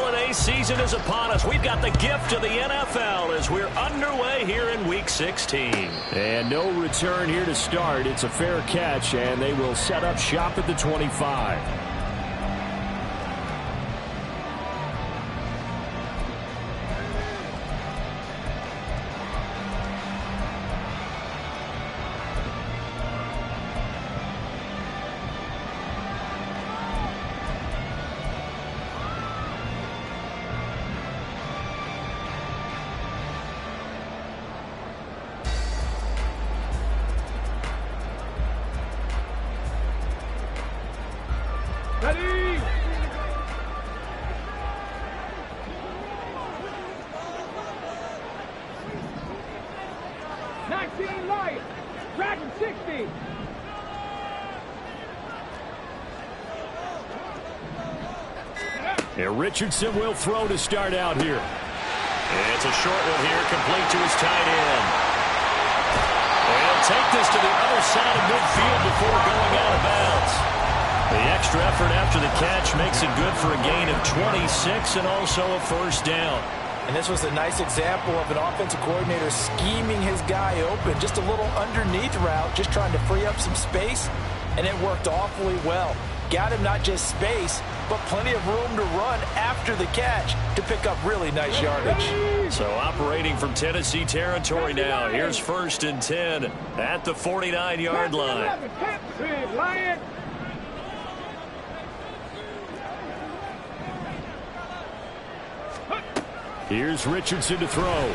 holiday season is upon us. We've got the gift of the NFL as we're underway here in Week 16. And no return here to start. It's a fair catch, and they will set up shop at the 25. Ready! 19 Lions, Dragon 60. And Richardson will throw to start out here. And it's a short one here, complete to his tight end. And he'll take this to the other side of midfield before going out of bounds. The extra effort after the catch makes it good for a gain of 26 and also a first down. And this was a nice example of an offensive coordinator scheming his guy open. Just a little underneath route, just trying to free up some space, and it worked awfully well. Got him not just space, but plenty of room to run after the catch to pick up really nice yardage. So operating from Tennessee territory now. Here's 1st and 10 at the 49-yard line. Here's Richardson to throw.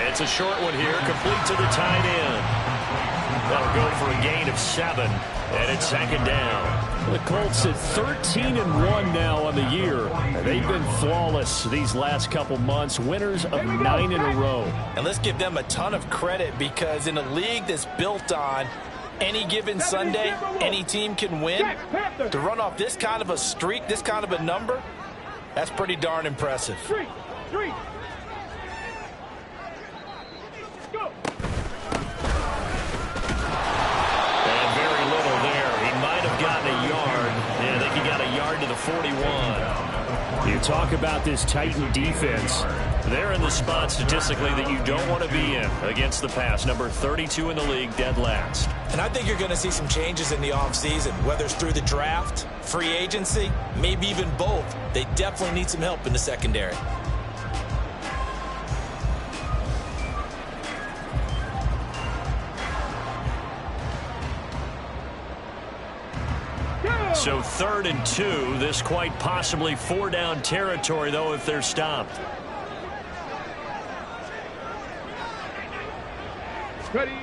It's a short one here, complete to the tight end. That'll go for a gain of 7, and it's 2nd down. The Colts at 13-1 now on the year. They've been flawless these last couple months, winners of 9 in a row. And let's give them a ton of credit, because in a league that's built on any given Sunday, any team can win. To run off this kind of a streak, this kind of a number, that's pretty darn impressive. Three. Go. And very little there. He might have gotten a yard. Yeah, I think he got a yard to the 41. You talk about this Titan defense. They're in the spot statistically that you don't want to be in against the pass. Number 32 in the league, dead last. And I think you're going to see some changes in the offseason, whether it's through the draft, free agency, maybe even both. They definitely need some help in the secondary. So 3rd and 2. This quite possibly 4-down territory, though, if they're stopped. Ready.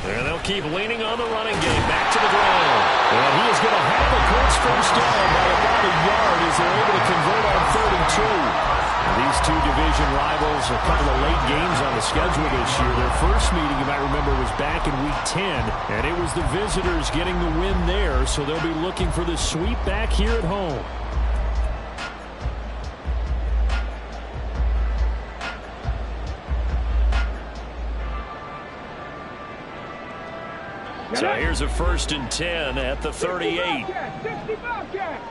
And they'll keep leaning on the running game. Back to the ground. And he is going to have the Colts first down by about a yard as they're able to convert on 3rd and 2. These two division rivals, a couple of late games on the schedule this year. Their first meeting, you might remember, was back in Week 10, and it was the visitors getting the win there, so they'll be looking for the sweep back here at home. So here's a 1st and 10 at the 38. 60 Bobcat.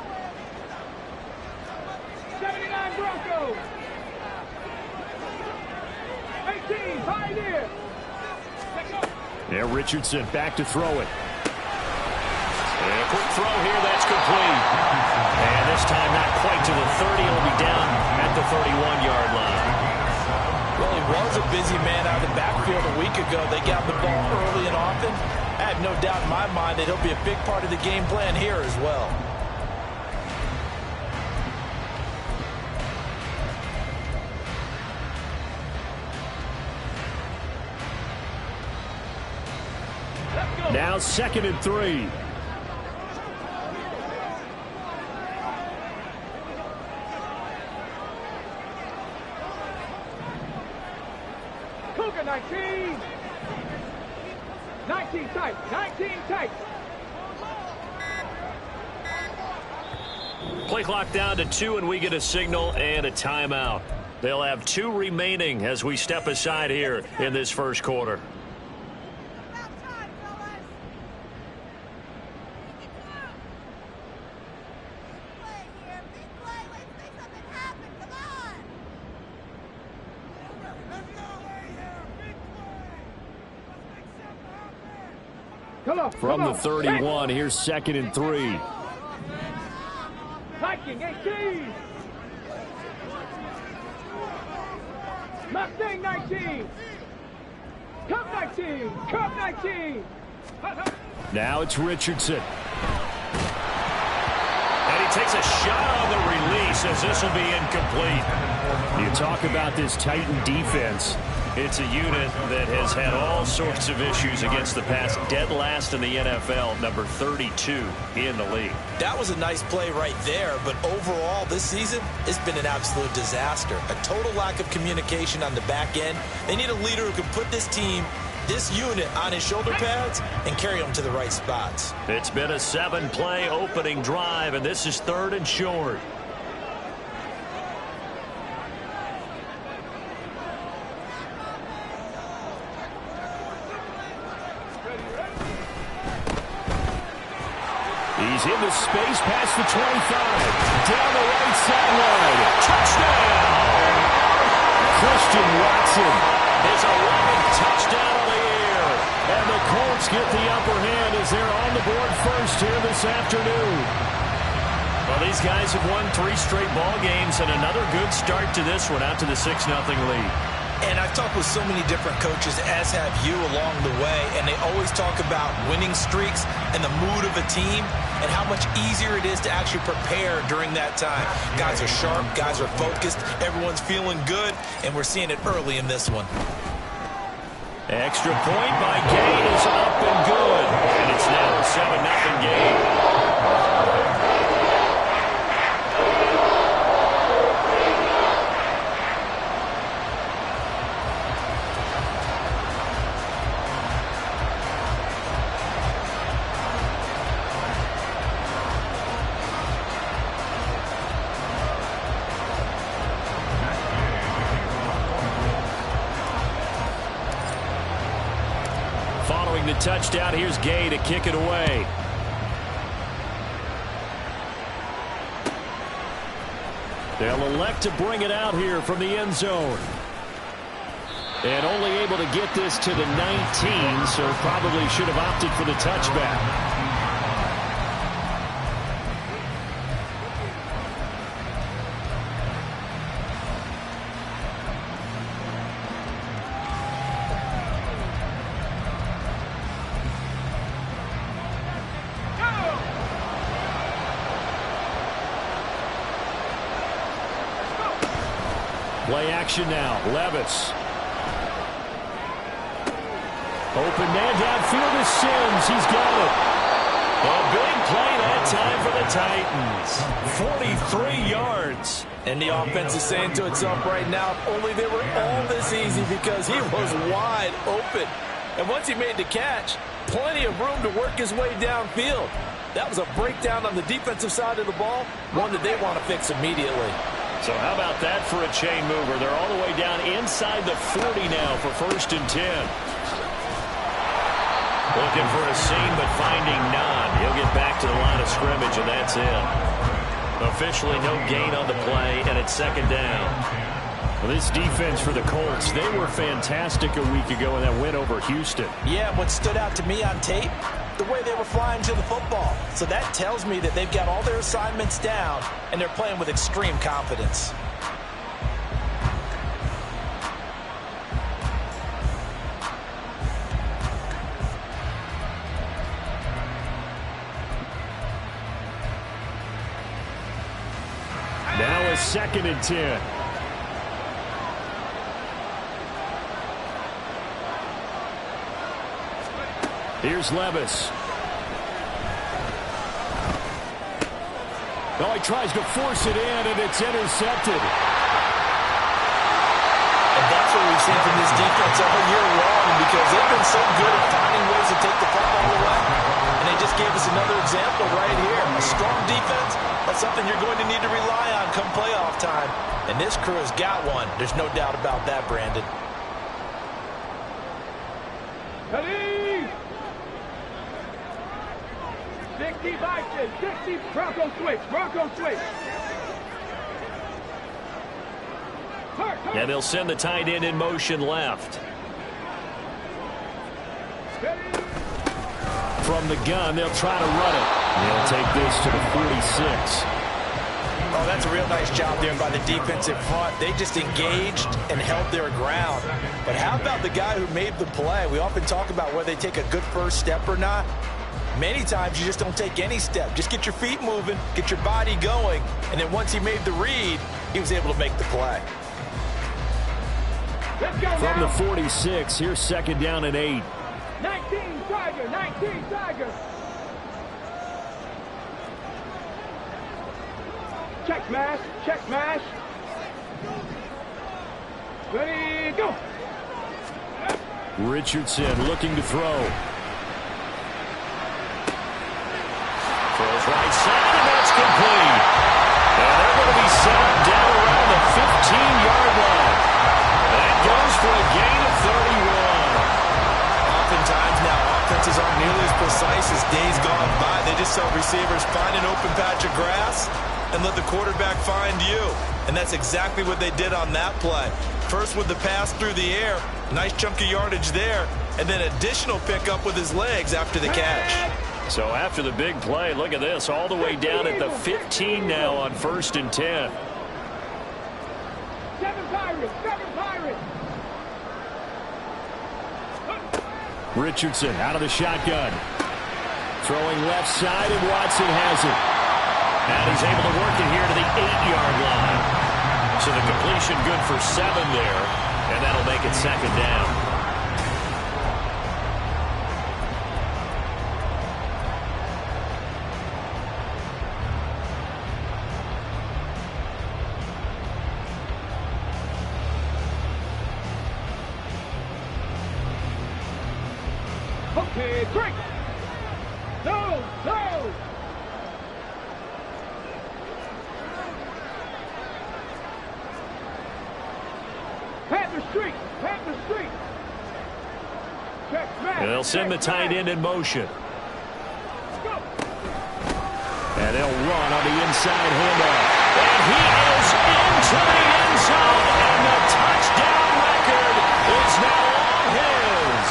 79 Broncos. 18 Pioneer. Yeah, Richardson back to throw it. And a quick throw here, that's complete. And this time not quite to the 30. It'll be down at the 31-yard line. Well, he was a busy man out of the backfield a week ago. They got the ball early and often. I have no doubt in my mind that he'll be a big part of the game plan here as well. Now 2nd and 3. Cougar 19. 19 tight. 19 tight. Play clock down to 2, and we get a signal and a timeout. They'll have 2 remaining as we step aside here in this first quarter. From the 31, here's 2nd and 3. Viking 18. Mustang 19. Cup 19. Cup 19. Now it's Richardson. And he takes a shot on the release as this will be incomplete. You talk about this Titan defense. It's a unit that has had all sorts of issues against the pass. Dead last in the NFL, number 32 in the league. That was a nice play right there, but overall this season, it's been an absolute disaster. A total lack of communication on the back end. They need a leader who can put this team, this unit, on his shoulder pads and carry them to the right spots. It's been a 7-play opening drive, and this is 3rd and short. He's into space past the 25. Down the right sideline. Touchdown! Christian Watson. His 11th touchdown of the year. And the Colts get the upper hand as they're on the board first here this afternoon. Well, these guys have won 3 straight ball games, and another good start to this one, out to the 6-0 lead. And I've talked with so many different coaches, as have you, along the way, and they always talk about winning streaks and the mood of a team and how much easier it is to actually prepare during that time. Guys are sharp, guys are focused, everyone's feeling good, and we're seeing it early in this one. Extra point by Gay is up and good, and it's now a 7-0 game. Following the touchdown, here's Gay to kick it away. They'll elect to bring it out here from the end zone. And only able to get this to the 19, so probably should have opted for the touchback. Play action now. Levis. Open man downfield is Sims. He's got it. A big play that time for the Titans. 43 yards. And the offense is saying to itself right now, if only they were all this easy, because he was wide open. And once he made the catch, plenty of room to work his way downfield. That was a breakdown on the defensive side of the ball, one that they want to fix immediately. So how about that for a chain mover? They're all the way down inside the 40 now for 1st and 10. Looking for a seam, but finding none. He'll get back to the line of scrimmage, and that's it. Officially no gain on the play, and it's 2nd down. Well, this defense for the Colts, they were fantastic a week ago in that win over Houston. Yeah, what stood out to me on tape, the way they were flying to the football. So that tells me that they've got all their assignments down, and they're playing with extreme confidence. Now a 2nd and 10. Here's Levis. Oh, he tries to force it in, and it's intercepted. And that's what we've seen from this defense all year long, because they've been so good at finding ways to take the football away. And they just gave us another example right here. A strong defense, that's something you're going to need to rely on come playoff time. And this crew has got one. There's no doubt about that, Brandon. Ready? 60 Vikings, 60 Bronco switch, Bronco switch. And they'll send the tight end in motion left. From the gun, they'll try to run it. They'll take this to the 46. Oh, that's a real nice job there by the defensive front. They just engaged and held their ground. But how about the guy who made the play? We often talk about whether they take a good first step or not. Many times you just don't take any step. Just get your feet moving, get your body going, and then once he made the read, he was able to make the play. From the 46, here's second down and 8. 19 Tiger, 19 Tiger. Check smash, check smash. Ready, go. Richardson looking to throw. Throws right side, and that's complete. And they're going to be set up down around the 15-yard line. That goes for a gain of 31. Oftentimes now, offenses aren't nearly as precise as days gone by. They just saw receivers find an open patch of grass and let the quarterback find you. And that's exactly what they did on that play. First with the pass through the air, nice chunk of yardage there, and then additional pickup with his legs after the catch. So after the big play, look at this, all the way down at the 15 now on 1st and 10. 7 Pirates, 7 Pirates. Richardson out of the shotgun. Throwing left side, and Watson has it. And he's able to work it here to the 8-yard line. So the completion good for 7 there, and that'll make it second down. Okay, drink. No, no. Panther Street, Panther Street. Check smash. And they'll send the tight end in motion. Go. And they'll run on the inside handoff. And he is into the end zone, and the touchdown record is now all his.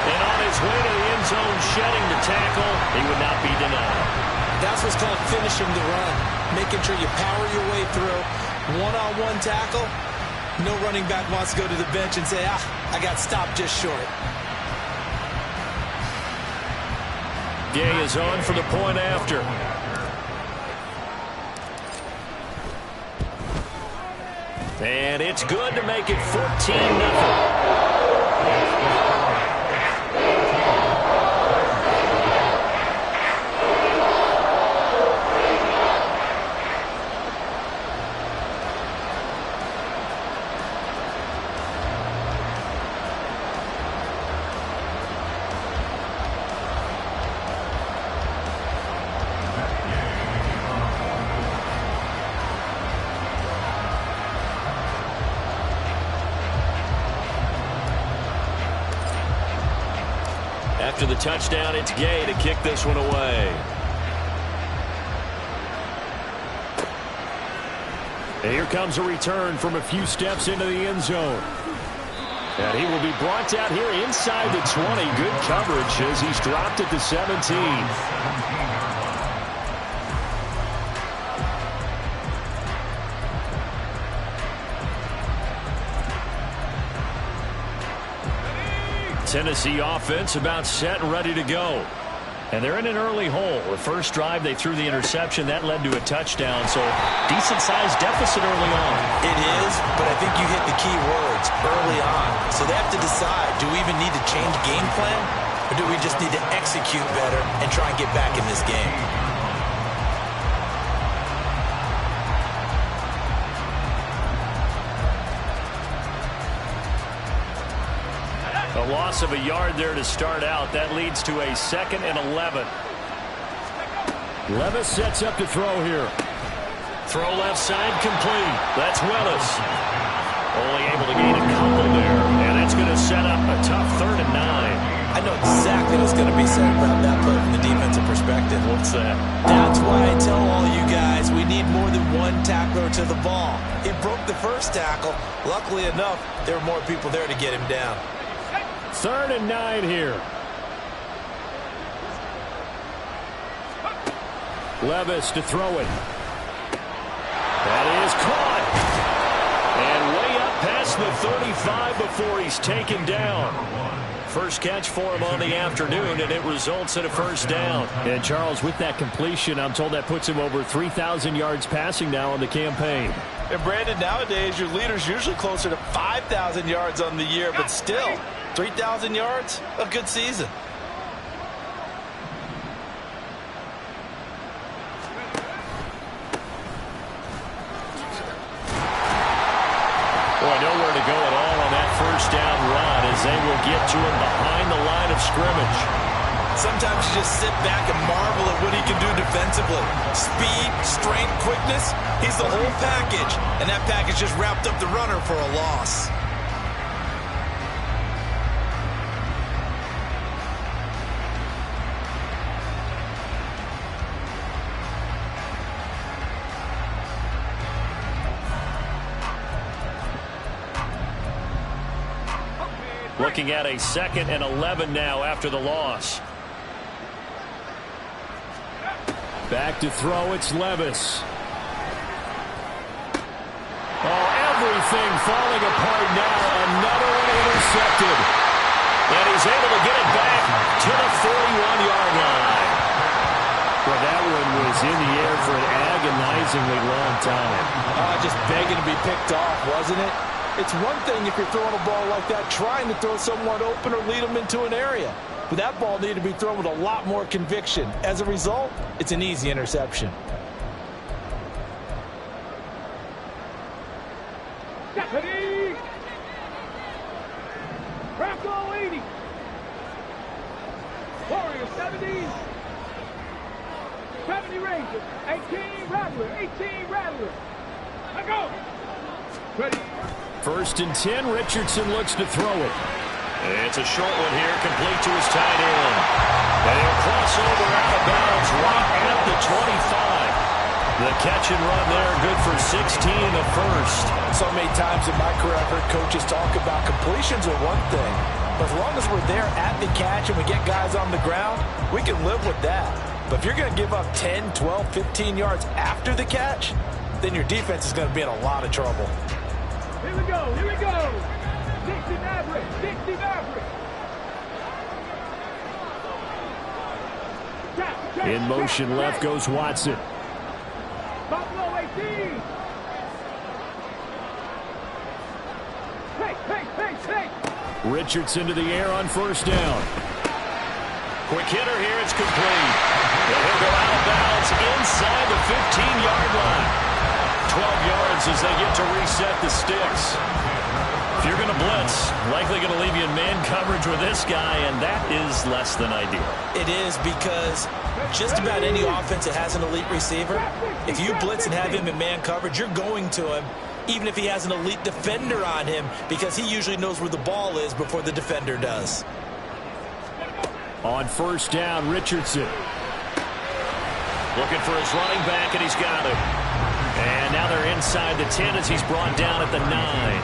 And on his way to the end zone, shedding the tackle, he would not be denied. That's what's called finishing the run. Making sure you power your way through. One-on-one tackle. No running back wants to go to the bench and say, I got stopped just short. Gay is on for the point after. And it's good to make it 14-0. After the touchdown, it's Gay to kick this one away. And here comes a return from a few steps into the end zone. And he will be brought out here inside the 20. Good coverage as he's dropped at the 17. Tennessee offense about set and ready to go. And they're in an early hole. The first drive, they threw the interception. That led to a touchdown. So decent-sized deficit early on. It is, but I think you hit the key words early on. So they have to decide, do we even need to change game plan? Or do we just need to execute better and try and get back in this game? A loss of a yard there to start out. That leads to a 2nd and 11. Levis sets up to throw here. Throw left side complete. That's Willis. Only able to gain a couple there. And that's going to set up a tough 3rd and 9. I know exactly what's going to be said about that play from the defensive perspective. What's that? That's why I tell all you guys we need more than one tackler to the ball. He broke the first tackle. Luckily enough, there were more people there to get him down. 3rd and 9 here. Levis to throw it. That is caught. And way up past the 35 before he's taken down. First catch for him on the afternoon, and it results in a first down. And, Charles, with that completion, I'm told that puts him over 3,000 yards passing now on the campaign. And, Brandon, nowadays your leader's usually closer to 5,000 yards on the year, but still, 3,000 yards, a good season. Boy, nowhere to go at all on that first down run as they will get to him behind the line of scrimmage. Sometimes you just sit back and marvel at what he can do defensively. Speed, strength, quickness, he's the whole package. And that package just wrapped up the runner for a loss. Looking at a 2nd and 11 now after the loss. Back to throw, it's Levis. Oh, everything falling apart now. Another one intercepted. And he's able to get it back to the 41-yard line. Well, that one was in the air for an agonizingly long time. Just begging to be picked off, wasn't it? It's one thing if you're throwing a ball like that, trying to throw someone open or lead them into an area. But that ball needed to be thrown with a lot more conviction. As a result, it's an easy interception. Deputy! Bronco 80! Warriors 70! 70 Rangers! 18 Rattler! 18 Rattler! Let go! Ready? 1st and 10, Richardson looks to throw it. It's a short one here, complete to his tight end. And he'll cross over out of bounds right at the 25. The catch and run there, good for 16 and a first. So many times in my career I've heard coaches talk about completions are one thing. But as long as we're there at the catch and we get guys on the ground, we can live with that. But if you're going to give up 10, 12, 15 yards after the catch, then your defense is going to be in a lot of trouble. Here we go, here we go! 60 Maverick, 60 Maverick! In motion left goes Watson. Buffalo 18! Hey! Richardson to the air on 1st down. Quick hitter here, it's complete. And he'll go out of bounds inside the 15-yard line. 12 yards as they get to reset the sticks. If you're going to blitz, likely going to leave you in man coverage with this guy, and that is less than ideal. It is because just about any offense that has an elite receiver, if you blitz and have him in man coverage, you're going to him, even if he has an elite defender on him, because he usually knows where the ball is before the defender does. On 1st down, Richardson. Looking for his running back, and he's got him. And now they're inside the 10 as he's brought down at the 9.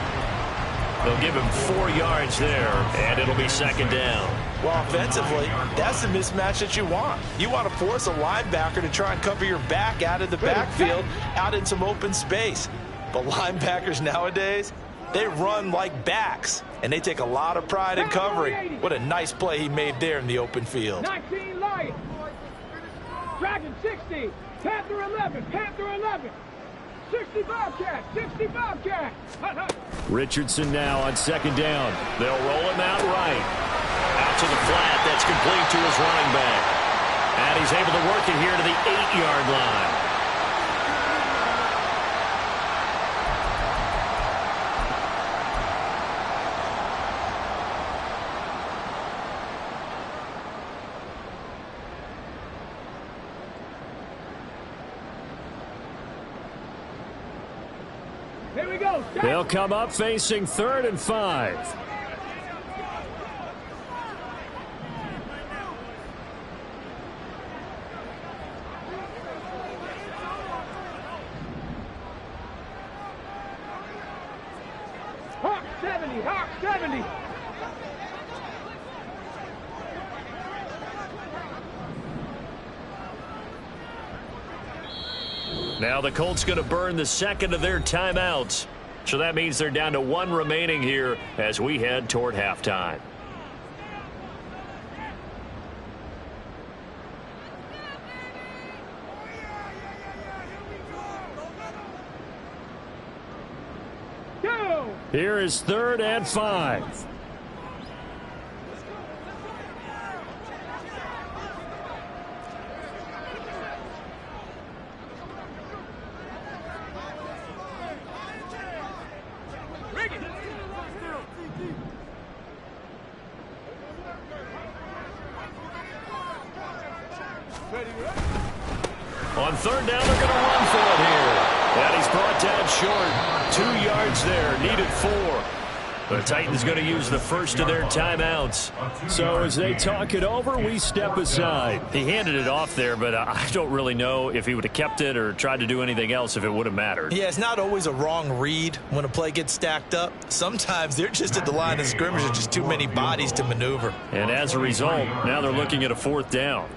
They'll give him 4 yards there, and it'll be 2nd down. Well, offensively, that's the mismatch that you want. You want to force a linebacker to try and cover your back out of the backfield, out in some open space. But linebackers nowadays, they run like backs, and they take a lot of pride in covering. What a nice play he made there in the open field. 19 Lions! Dragon 60! Panther 11! Panther 11! 60 Bobcat! 60 Bobcat! Richardson now on 2nd down. They'll roll him out right. Out to the flat. That's complete to his running back. And he's able to work it here to the 8-yard line. Here we go. They'll come up facing 3rd and 5. Hawk 70, Hawk 70. Now the Colts going to burn the second of their timeouts. So that means they're down to one remaining here as we head toward halftime. Here is 3rd and 5. On 3rd down, they're going to run for it here. And he's brought down short. 2 yards there, needed 4. The Titans going to use the first of their timeouts. So as they talk it over, we step aside. He handed it off there, but I don't really know if he would have kept it or tried to do anything else if it would have mattered. Yeah, it's not always a wrong read when a play gets stacked up. Sometimes they're just at the line of scrimmage. There's just too many bodies to maneuver. And as a result, now they're looking at a 4th down.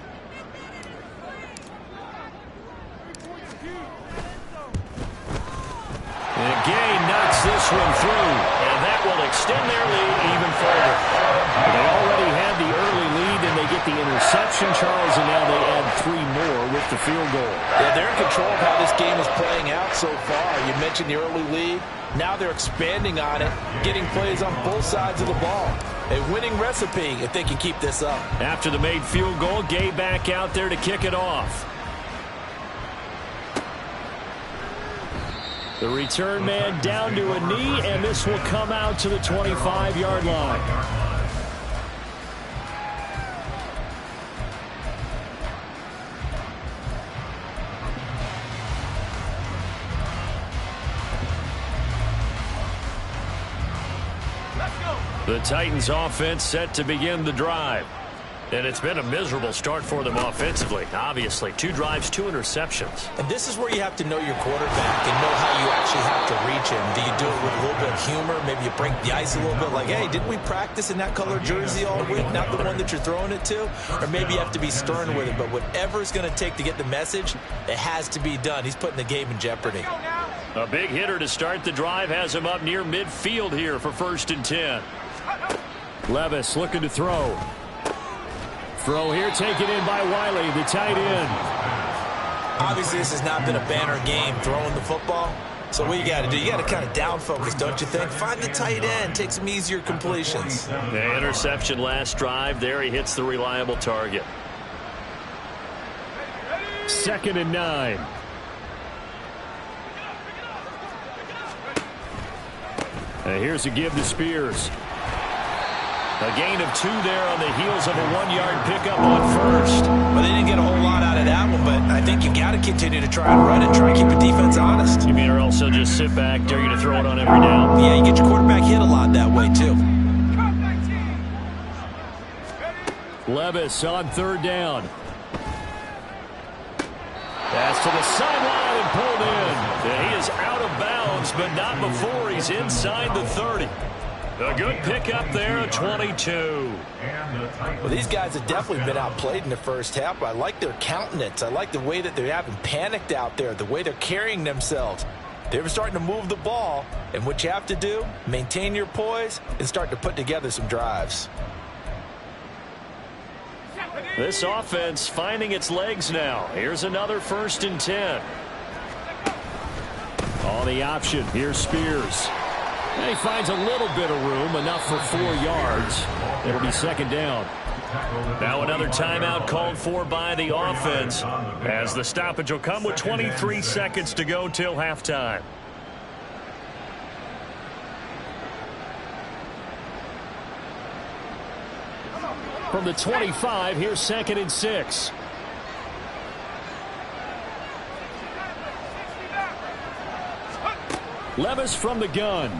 And again, knocks this one through, and that will extend their lead even further. They already had the early lead, and they get the interception, Charles, and now they add 3 more with the field goal. Yeah, they're in control of how this game is playing out so far. You mentioned the early lead. Now they're expanding on it, getting plays on both sides of the ball. A winning recipe if they can keep this up. After the made field goal, Gay back out there to kick it off. The return man down to a knee, and this will come out to the 25-yard line. The Titans offense set to begin the drive. And it's been a miserable start for them offensively, obviously. 2 drives, 2 interceptions. And this is where you have to know your quarterback and know how you actually have to reach him. Do you do it with a little bit of humor? Maybe you break the ice a little bit like, hey, didn't we practice in that color jersey all week? Not the one that you're throwing it to? Or maybe you have to be stern with it. But whatever it's going to take to get the message, it has to be done. He's putting the game in jeopardy. A big hitter to start the drive has him up near midfield here for 1st and 10. Levis looking to throw. Throw here taken in by Wiley, the tight end. Obviously, this has not been a banner game throwing the football. So what you got to do, you got to kind of down focus, don't you think? Find the tight end, take some easier completions. The interception last drive. There he hits the reliable target. 2nd and 9. And here's a give to Spears. A gain of 2 there on the heels of a 1-yard pickup on 1st. Well, they didn't get a whole lot out of that one, but I think you got to continue to try and run it, try and keep the defense honest. You mean or also just sit back, dare you to throw it on every down? Yeah, you get your quarterback hit a lot that way, too. Levis on 3rd down. Pass to the sideline and pulled in. And he is out of bounds, but not before he's inside the 30. A good pickup there, a 22. Well, these guys have definitely been outplayed in the first half, but I like their countenance. I like the way that they haven't panicked out there, the way they're carrying themselves. They're starting to move the ball, and what you have to do, maintain your poise and start to put together some drives. This offense finding its legs now. Here's another 1st and 10. On the option, here's Spears. And he finds a little bit of room, enough for 4 yards. It'll be 2nd down. Now another timeout called for by the offense, as the stoppage will come with 23 seconds to go till halftime. From the 25, here's 2nd and 6. Levis from the gun.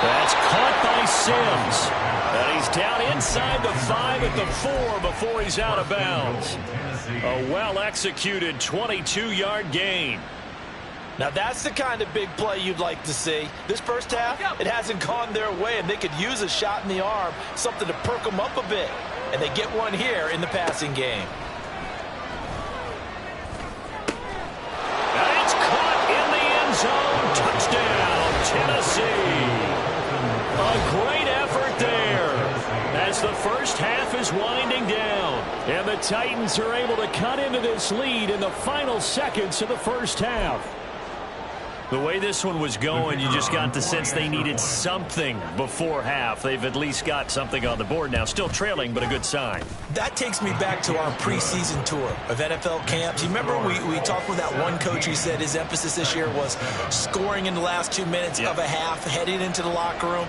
That's caught by Sims. And he's down inside the 5 at the 4 before he's out of bounds. A well-executed 22-yard gain. Now that's the kind of big play you'd like to see. This first half, it hasn't gone their way, and they could use a shot in the arm, something to perk them up a bit. And they get one here in the passing game. the first half is winding down. And the Titans are able to cut into this lead in the final seconds of the first half. The way this one was going, you just got the sense they needed something before half. They've at least got something on the board now. Still trailing, but a good sign. That takes me back to our preseason tour of NFL camps. You remember we talked with that one coach who said his emphasis this year was scoring in the last 2 minutes of a half, heading into the locker room.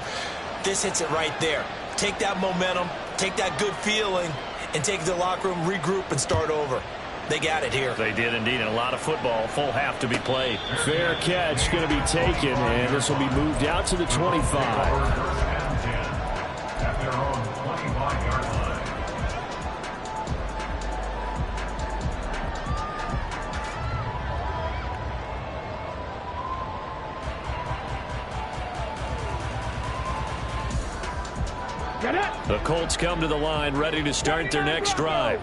This hits it right there. Take that momentum, take that good feeling, and take it to the locker room, regroup, and start over. They got it here. They did indeed, and a lot of football, full half to be played. Fair catch going to be taken, and this will be moved out to the 25. At their own 25-yard line. The Colts come to the line, ready to start their next drive.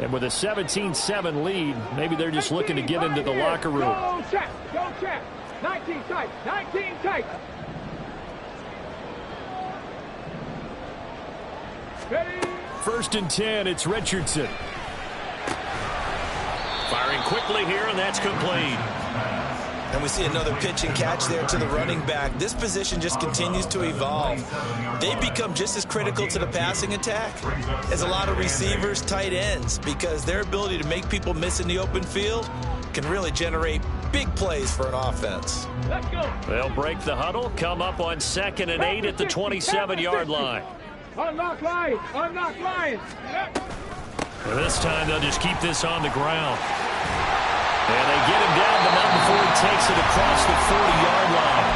And with a 17-7 lead, maybe they're just looking to get into the locker room. Go check. 19 tight. 19 tight. Ready. 1st and 10, it's Richardson. Firing quickly here, and that's complete. And we see another pitch and catch there to the running back. This position just continues to evolve. They become just as critical to the passing attack as a lot of receivers, tight ends, because their ability to make people miss in the open field can really generate big plays for an offense. Let's go. They'll break the huddle, come up on 2nd and 8 at the 27-yard line. Unlock line. This time they'll just keep this on the ground. And they get him down, but not before he takes it across the 40-yard line.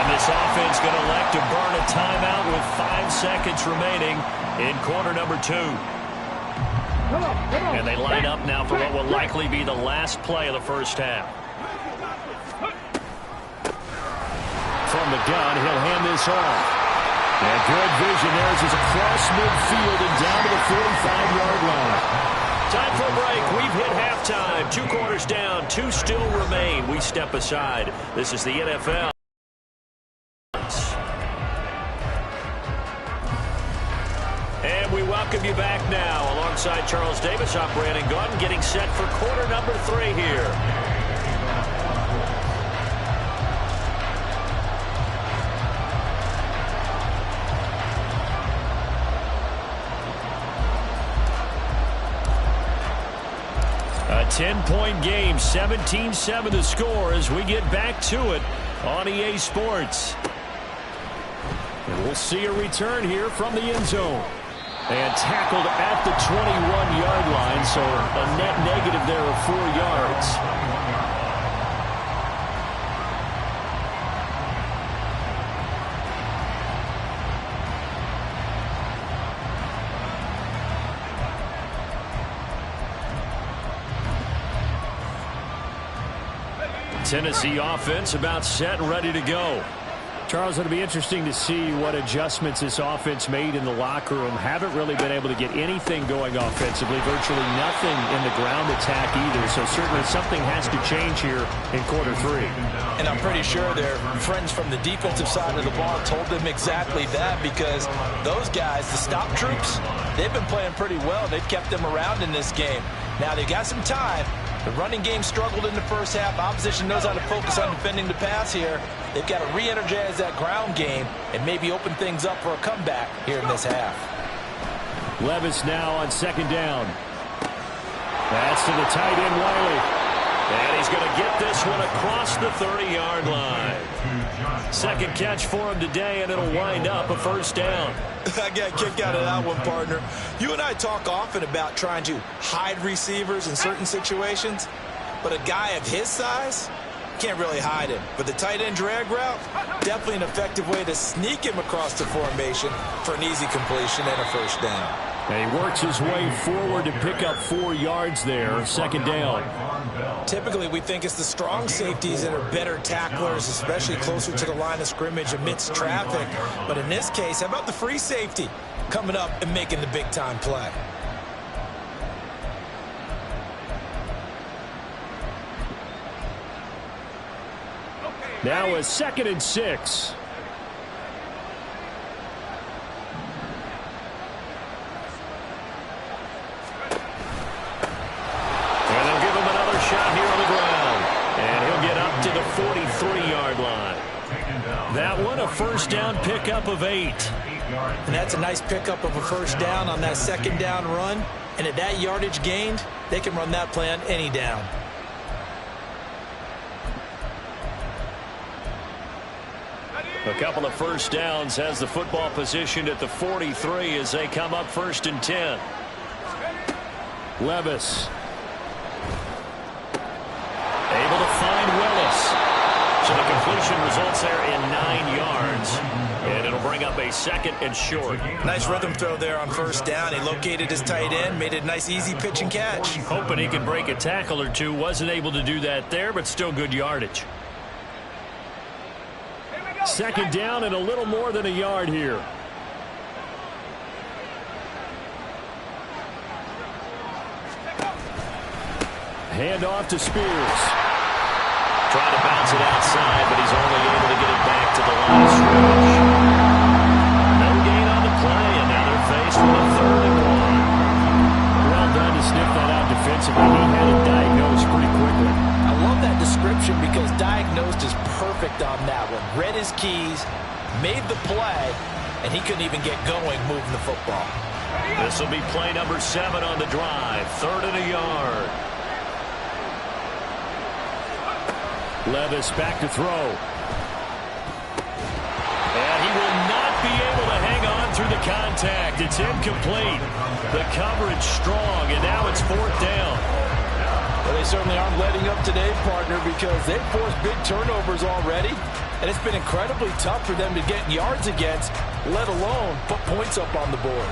And this offense going to elect to burn a timeout with 5 seconds remaining in quarter number 2. Come on. And they line up now for what will likely be the last play of the first half. From the gun, he'll hand this off. And good vision there as he's across midfield and down to the 45-yard line. Time for a break. We've hit halftime. 2 quarters down. 2 still remain. We step aside. This is the NFL. And we welcome you back now. Alongside Charles Davis, I'm Brandon Gaudin, getting set for quarter number 3 here. A 10-point game, 17-7 the score as we get back to it on EA Sports. And we'll see a return here from the end zone. And tackled at the 21-yard line, so a net negative there of 4 yards. Tennessee offense about set and ready to go. Charles, it'll be interesting to see what adjustments this offense made in the locker room. Haven't really been able to get anything going offensively. Virtually nothing in the ground attack either. So certainly something has to change here in quarter 3. And I'm pretty sure their friends from the defensive side of the ball told them exactly that, because those guys, the stop troops, they've been playing pretty well. They've kept them around in this game. Now they got some time. The running game struggled in the first half. Opposition knows how to focus on defending the pass here. They've got to re-energize that ground game and maybe open things up for a comeback here in this half. Levis now on 2nd down. That's to the tight end, Wiley. And he's going to get this one across the 30-yard line. 2nd catch for him today, and it'll wind up a 1st down. I got a kick out of that one, partner. You and I talk often about trying to hide receivers in certain situations, but a guy of his size can't really hide him. But the tight end drag route, definitely an effective way to sneak him across the formation for an easy completion and a 1st down. And he works his way forward to pick up 4 yards there, 2nd down. Typically, we think it's the strong safeties that are better tacklers, especially closer to the line of scrimmage amidst traffic. But in this case, how about the free safety coming up and making the big-time play? Now a 2nd and 6. That one, a first down pickup of 8. And that's a nice pickup of a first down on that second down run. And at that yardage gained, they can run that play on any down. A couple of first downs has the football positioned at the 43 as they come up 1st and 10. Levis. Able to find Willis. So the completion results there in 9 yards. And it'll bring up a 2nd and short. Nice rhythm throw there on first down. He located his tight end, made it a nice easy pitch and catch. Hoping he could break a tackle or two. Wasn't able to do that there, but still good yardage. 2nd down and a little more than a yard here. Hand off to Spears. Trying to bounce it outside, but he's only able to get it back to the line of scrimmage. No gain on the play, and now they're faced with a 3rd and 1. Well done to sniff that out defensively. He had it diagnosed pretty quickly. I love that description because diagnosed is perfect on that one. Read his keys, made the play, and he couldn't even get going moving the football. This will be play number 7 on the drive. 3rd and a yard. Levis back to throw. And he will not be able to hang on through the contact. It's incomplete. The coverage strong, and now it's 4th down. Well, they certainly aren't letting up today, partner, because they've forced big turnovers already. And it's been incredibly tough for them to get yards against, let alone put points up on the board.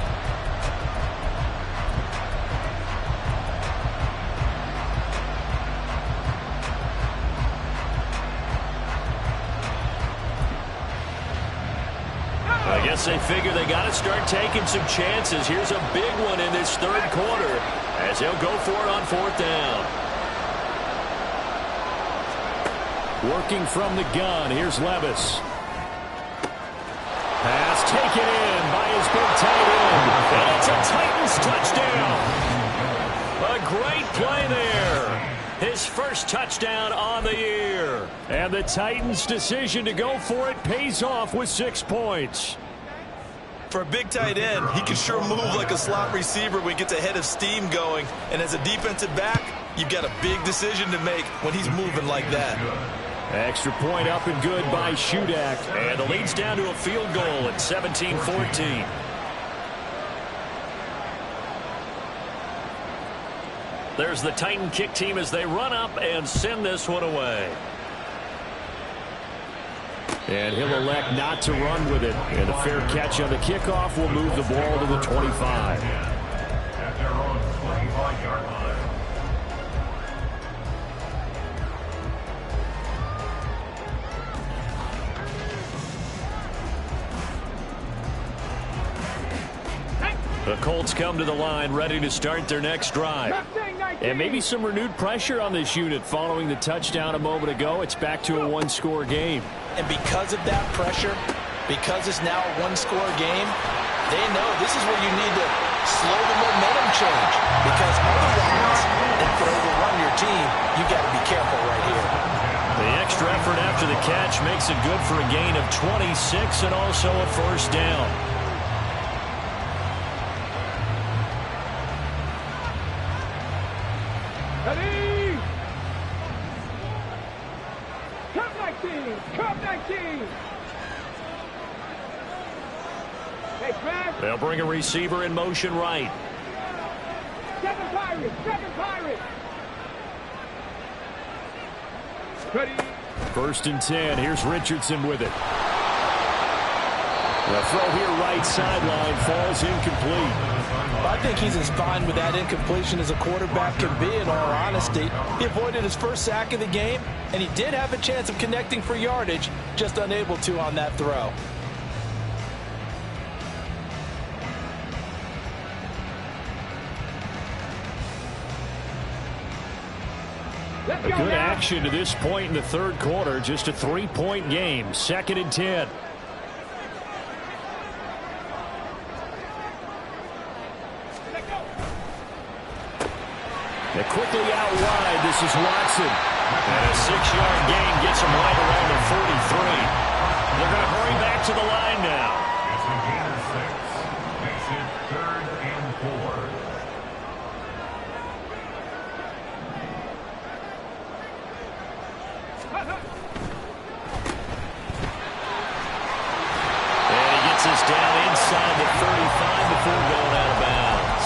I guess they figure they got to start taking some chances. Here's a big one in this 3rd quarter as they'll go for it on 4th down. Working from the gun. Here's Levis. Pass taken in by his big tight end. And it's a Titans touchdown. A great play there. His first touchdown on the year. And the Titans' decision to go for it pays off with 6 points. For a big tight end, he can sure move like a slot receiver when he gets a head of steam going. And as a defensive back, you've got a big decision to make when he's moving like that. Extra point up and good by Shudak. And the lead's down to a field goal at 17-14. There's the Titan kick team as they run up and send this one away. And he'll elect not to run with it. And a fair catch on the kickoff will move the ball to the 25. At their own 25-yard line. The Colts come to the line ready to start their next drive. And maybe some renewed pressure on this unit following the touchdown a moment ago. It's back to a one-score game. And because of that pressure, because it's now a one-score game, they know this is where you need to slow the momentum change. Because otherwise, if they overrun your team, you got to be careful right here. The extra effort after the catch makes it good for a gain of 26 and also a first down. Ready? Cup 19! Cup 19! Hey, Brad. They'll bring a receiver in motion right. Seven Pirates! Seven Pirates! Ready? 1st and 10. Here's Richardson with it. The throw here right sideline falls incomplete. I think he's as fine with that incompletion as a quarterback can be, in all honesty. He avoided his first sack of the game, and he did have a chance of connecting for yardage, just unable to on that throw. A good action to this point in the 3rd quarter. Just a 3-point game. 2nd and 10. They're quickly out wide. This is Watson. And a 6-yard gain gets him right around the 43. They're going to hurry back to the line now. It's a gain of 6. Makes it 3rd and 4. And he gets us down inside the 35 before going out of bounds.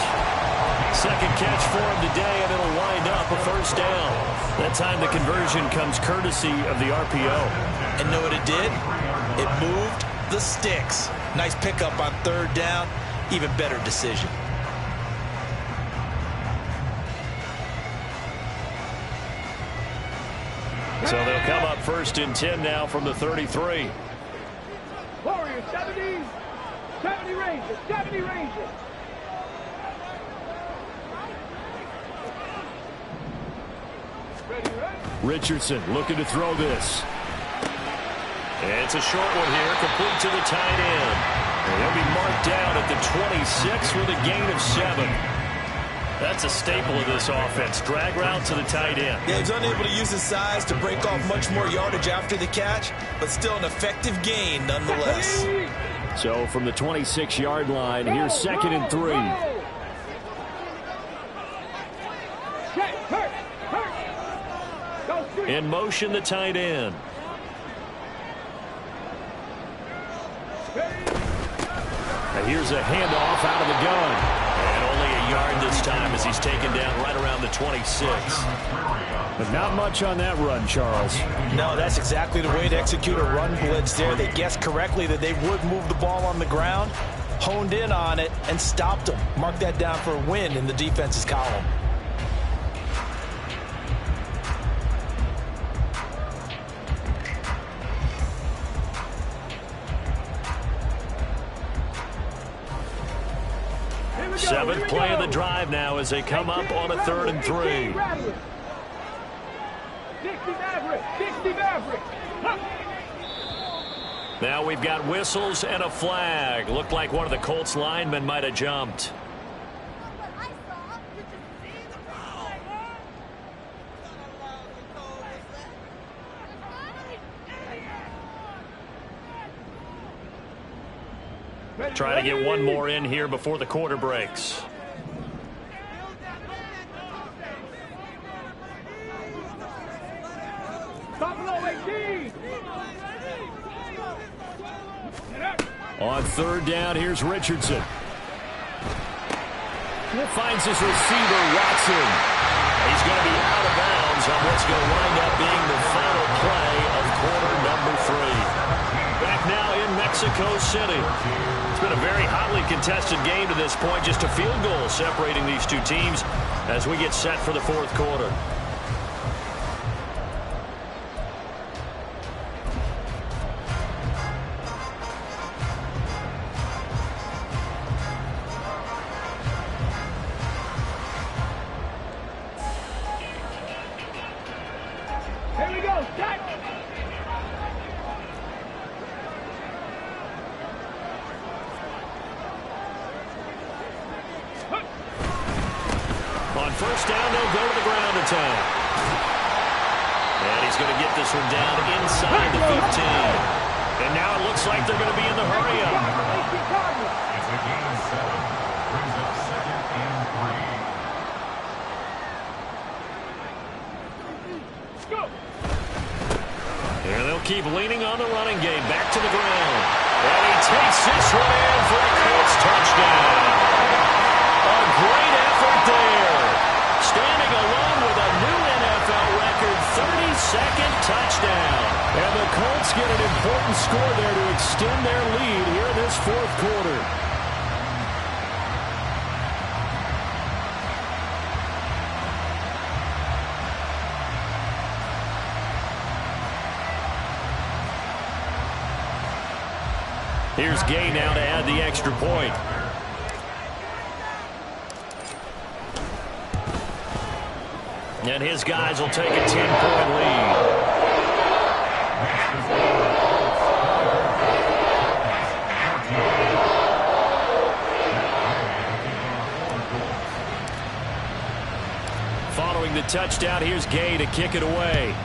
Second catch for him today, and it'll wind up a first down. That time the conversion comes courtesy of the RPO. And know what it did? It moved the sticks. Nice pickup on 3rd down. Even better decision. So they'll come up 1st and 10 now from the 33. Warriors, 70. 70 Rangers. 70 Rangers. Ready, right? Richardson looking to throw this. It's a short one here, complete to the tight end. And they'll be marked down at the 26 with a gain of 7. That's a staple of this offense. Drag route to the tight end. Yeah, he's unable to use his size to break off much more yardage after the catch, but still an effective gain nonetheless. So from the 26-yard line, here's 2nd and 3. In motion, the tight end. And here's a handoff out of the gun. And only a yard this time as he's taken down right around the 26. But not much on that run, Charles. No, that's exactly the way to execute a run blitz there. They guessed correctly that they would move the ball on the ground, honed in on it, and stopped them. Mark that down for a win in the defense's column. Seventh play of the drive now as they come up on a 3rd and 3. 60 Maverick. 60 Maverick. Now we've got whistles and a flag. Looked like one of the Colts linemen might have jumped. Trying to get one more in here before the quarter breaks. On 3rd down, here's Richardson. Finds his receiver, Watson. He's going to be out of bounds on what's going to wind up being the final play of quarter number 3. Back now in Mexico City. It's been a very hotly contested game to this point. Just a field goal separating these two teams as we get set for the 4th quarter. Here we go. Set. On 1st down, they'll go to the ground attack. And he's going to get this one down inside the 15. And now it looks like they're going to be in the hurry-up. It's a gain of 7. Brings up 2nd and 3. Go. And they'll keep leaning on the running game. Back to the ground. And he takes this one in for a Colts touchdown. A great effort there. Standing alone with a new NFL record 32nd touchdown. And the Colts get an important score there to extend their lead here in this 4th quarter. Here's Gay now to add the extra point. And his guys will take a 10-point lead. Following the touchdown, here's Gay to kick it away.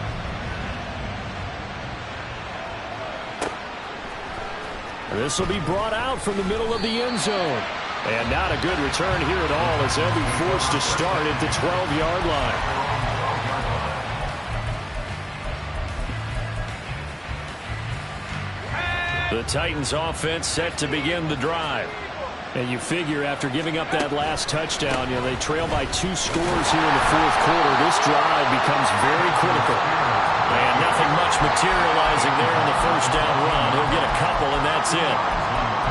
This will be brought out from the middle of the end zone. And not a good return here at all as they'll be forced to start at the 12-yard line. The Titans offense set to begin the drive. And you figure after giving up that last touchdown, they trail by 2 scores here in the fourth quarter. This drive becomes very critical. And nothing much materializing there on the first down run. He'll get a couple, and that's it.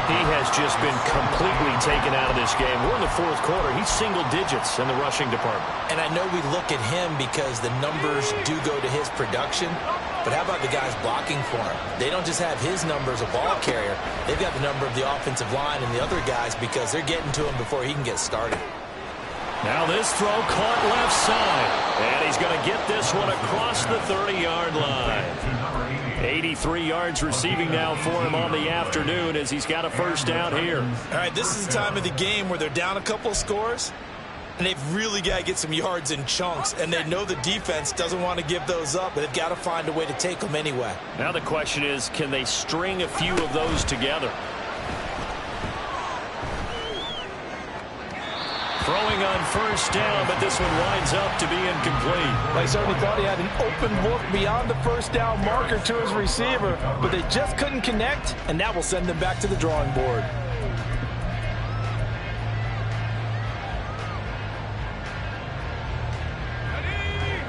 He has just been completely taken out of this game. We're in the fourth quarter. He's single digits in the rushing department. And I know we look at him because the numbers do go to his production. But how about the guys blocking for him? They don't just have his number as a ball carrier. They've got the number of the offensive line and the other guys because they're getting to him before he can get started. Now this throw caught left side. And he's going to get this one across the 30-yard line. 83 yards receiving now for him on the afternoon as he's got a first down here. All right, this is the time of the game where they're down a couple of scores, and they've really got to get some yards in chunks, and they know the defense doesn't want to give those up, but they've got to find a way to take them anyway. Now the question is, can they string a few of those together? Throwing on first down, but this one winds up to be incomplete. I certainly thought he had an open look beyond the first down marker to his receiver, but they just couldn't connect, and that will send them back to the drawing board.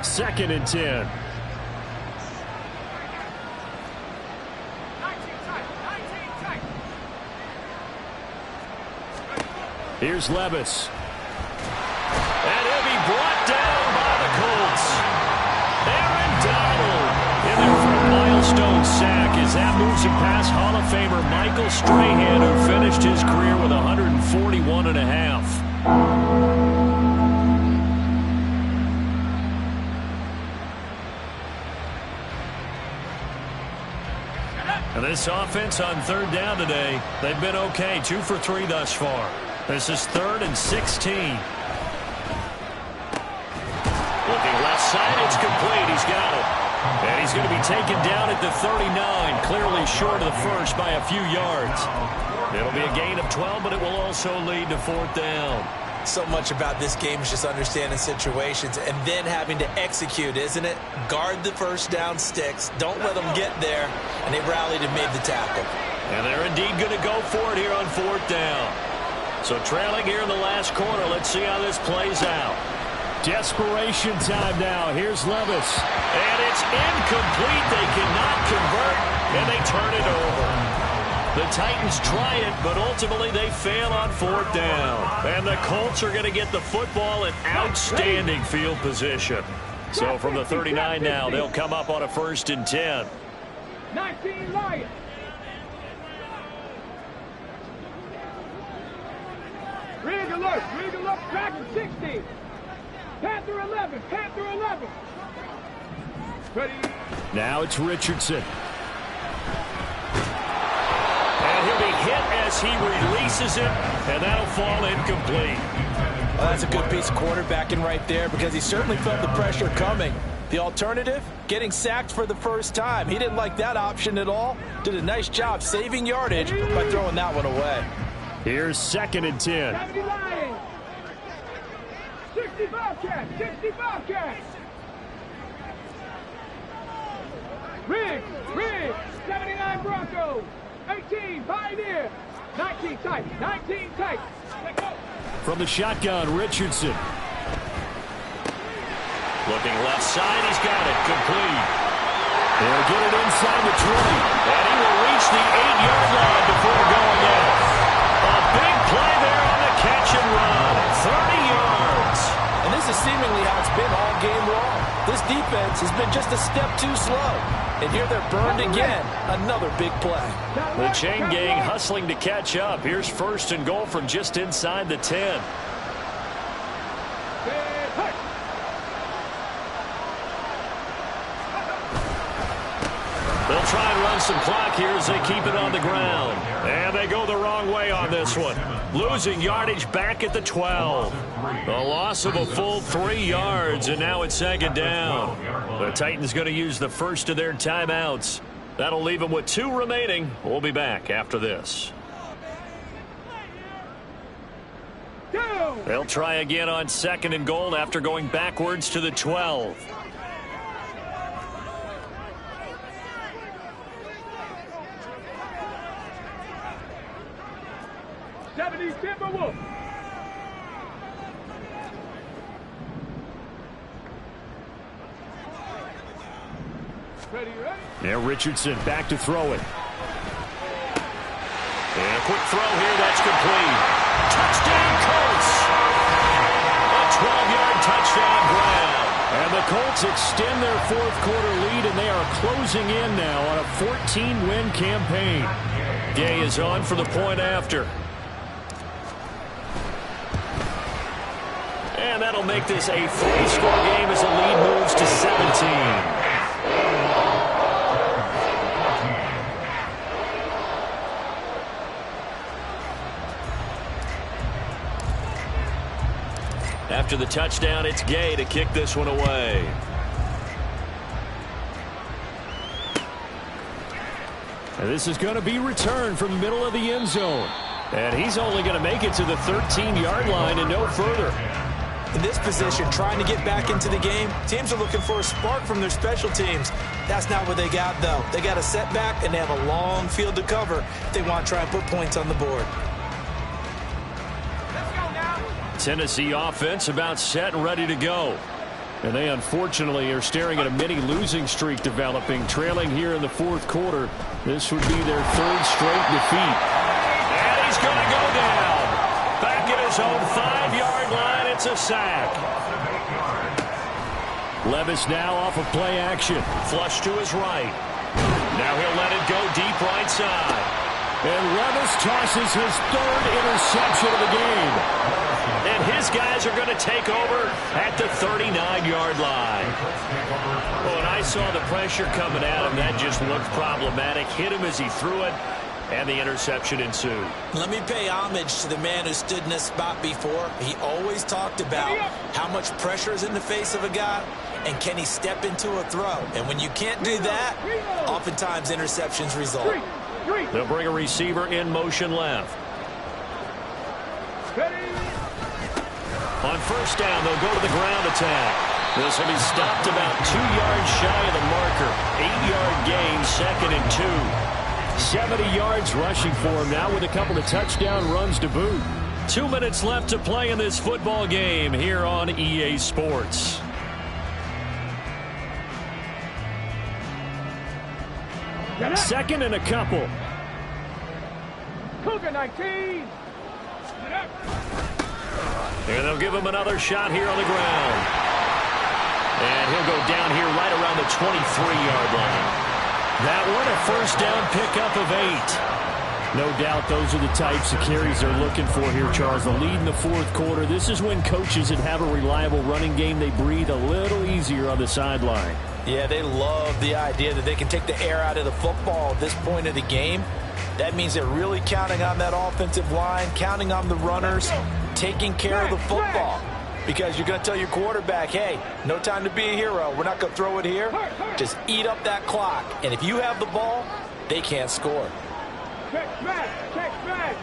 Second and 10. Here's Levis. And he'll be brought down by the Colts. Aaron Donald in there for a milestone sack as that moves him past Hall of Famer Michael Strahan, who finished his career with 141.5. And this offense on third down today, they've been okay. 2 for 3 thus far. This is 3rd and 16. Looking left side, it's complete. He's got it. And he's going to be taken down at the 39, clearly short of the first by a few yards. It'll be a gain of 12, but it will also lead to 4th down. So much about this game is just understanding situations and then having to execute, isn't it? Guard the first down sticks. Don't let them get there. And they rallied and made the tackle. And they're indeed going to go for it here on 4th down. So trailing here in the last quarter. Let's see how this plays out. Desperation time now. Here's Levis. And it's incomplete. They cannot convert, and they turn it over. The Titans try it, but ultimately they fail on 4th down. And the Colts are going to get the football in outstanding field position. So from the 39 now, they'll come up on a 1st and 10. 19 Lions. Rig alert, track 60. Panther 11, Panther 11. Ready. Now it's Richardson. And he'll be hit as he releases it, and that'll fall incomplete. Well, that's a good piece of quarterbacking right there because he certainly felt the pressure coming. The alternative, getting sacked for the first time. He didn't like that option at all. Did a nice job saving yardage by throwing that one away. Here's 2nd and 10. 70 Lions. 65 cats, 65 cats. Rig, 79 Broncos. 18 Pioneer. 19 tight, 19 tight. Let go. From the shotgun, Richardson. Looking left side, he's got it, complete. He'll get it inside the 20. And he will reach the 8-yard line before going out. A big play there on the catch and run. 30 yards. And this is seemingly how it's been all game long. This defense has been just a step too slow. And here they're burned again. Another big play. The chain gang hustling to catch up. Here's 1st and goal from just inside the 10. They'll try and run some clock here as they keep it on the ground. And they go the wrong way on this one. Losing yardage back at the 12. A loss of a full 3 yards, and now it's 2nd down. The Titans going to use the first of their timeouts. That'll leave him with 2 remaining. We'll be back after this. They'll try again on 2nd and goal after going backwards to the 12. Now Richardson back to throw it. And a quick throw here, that's complete. Touchdown Colts! A 12-yard touchdown grab. And the Colts extend their 4th quarter lead, and they are closing in now on a 14-win campaign. Gay is on for the point after. And that'll make this a 3-score game as the lead moves to 17. After the touchdown, it's Gay to kick this one away. And this is going to be returned from the middle of the end zone. And he's only going to make it to the 13-yard line and no further. In this position, trying to get back into the game, teams are looking for a spark from their special teams. That's not what they got, though. They got a setback, and they have a long field to cover if they want to try and put points on the board. Tennessee offense about set and ready to go. And they unfortunately are staring at a mini losing streak developing, trailing here in the 4th quarter. This would be their 3rd straight defeat. And he's going to go down. Back at his own 5-yard line, it's a sack. Levis now off of play action. Flush to his right. Now he'll let it go deep right side. And Levis tosses his 3rd interception of the game. And his guys are going to take over at the 39-yard line. Oh, and I saw the pressure coming at him. That just looked problematic. Hit him as he threw it, and the interception ensued. Let me pay homage to the man who stood in this spot before. He always talked about how much pressure is in the face of a guy, and can he step into a throw. And when you can't do that, oftentimes interceptions result. They'll bring a receiver in motion left. On 1st down, they'll go to the ground attack. This will be stopped about 2 yards shy of the marker. 8-yard gain, 2nd and 2. 70 yards rushing for him now with a couple of touchdown runs to boot. 2 minutes left to play in this football game here on EA Sports. Second and a couple. Cougar 19. And they'll give him another shot here on the ground. And he'll go down here right around the 23-yard line. That one a 1st down pickup of 8. No doubt those are the types of carries they're looking for here, Charles. The lead in the 4th quarter. This is when coaches that have a reliable running game, they breathe a little easier on the sideline. Yeah, they love the idea that they can take the air out of the football at this point of the game. That means they're really counting on that offensive line, counting on the runners, taking care of the football. Because you're going to tell your quarterback, hey, no time to be a hero. We're not going to throw it here. Just eat up that clock. And if you have the ball, they can't score. Check back. Check back.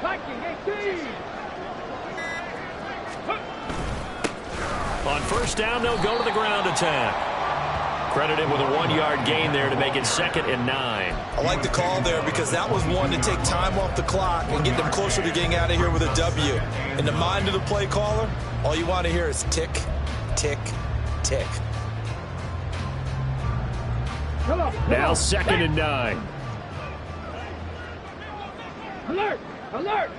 Viking 18. On 1st down, they'll go to the ground attack. Credited with a 1-yard gain there to make it 2nd and 9. I like the call there because that was one to take time off the clock and get them closer to getting out of here with a W. In the mind of the play caller, all you want to hear is tick, tick, tick. Now 2nd and 9. Alert! Alert!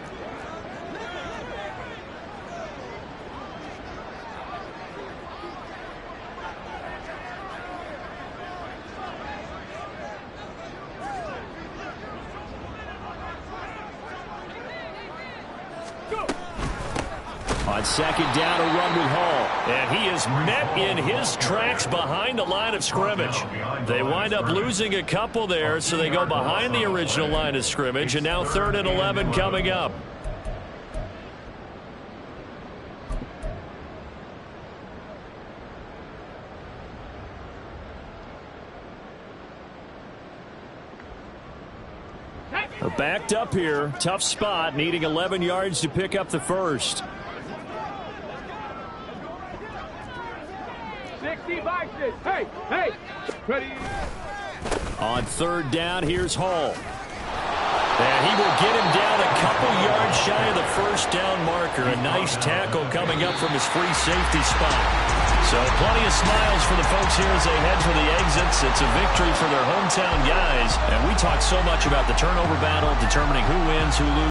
On 2nd down, a run with Hall. And he is met in his tracks behind the line of scrimmage. They wind up losing a couple there, so they go behind the original line of scrimmage, and now 3rd and 11 coming up. But backed up here, tough spot, needing 11 yards to pick up the first. 60 boxes. Hey, hey. Ready. On third down, here's Hall. And he will get him down a couple yards shy of the first down marker. A nice tackle coming up from his free safety spot. So plenty of smiles for the folks here as they head for the exits. It's a victory for their hometown guys. And we talk so much about the turnover battle, determining who wins, who loses.